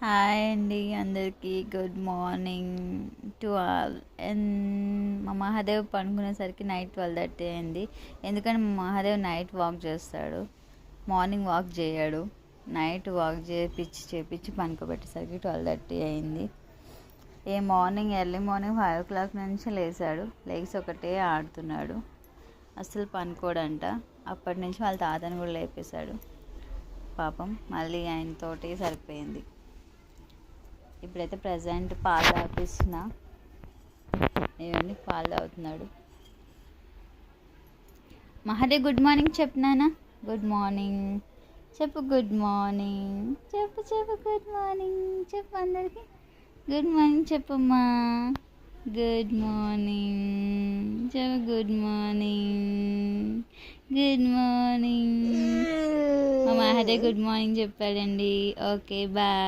Hi అండి అందరికీ good morning to all. మా మహాదేవ్ పడుకునేసరికి నైట్ 12:30 అయింది. ఎందుకంటే మా మహాదేవ్ నైట్ వాక్ చేస్తాడు, మార్నింగ్ వాక్ చేయడు. నైట్ వాక్ చేపించి పనుకోబెట్టేసరికి 12:30 అయింది. మార్నింగ్ ఎర్లీ మార్నింగ్ 5 o'clock నుంచి లేచి ఒకటే ఆడుతున్నాడు. అస్సలు పనుకోడంట. అప్పటి నుంచి వాళ్ళ తాతని కూడా లేపేశాడు. పాపం మళ్ళీ ఆయనతోటి సరిపోయింది. ఇప్పుడైతే ప్రజెంట్ పాలు తాపిస్తున్నా. ఏమండి పాలు తాగుతున్నాడు. మహాదేవ్ గుడ్ మార్నింగ్ చెప్పినానా? గుడ్ మార్నింగ్ చెప్పు. గుడ్ మార్నింగ్ చెప్పు. గుడ్ మార్నింగ్ చెప్పు అందరికి. గుడ్ మార్నింగ్ చెప్పమ్మా. గుడ్ మార్నింగ్ చెప్పు. గుడ్ మార్నింగ్ మా మహాదేవ్ గుడ్ మార్నింగ్ చెప్పాడండి. Okay bye.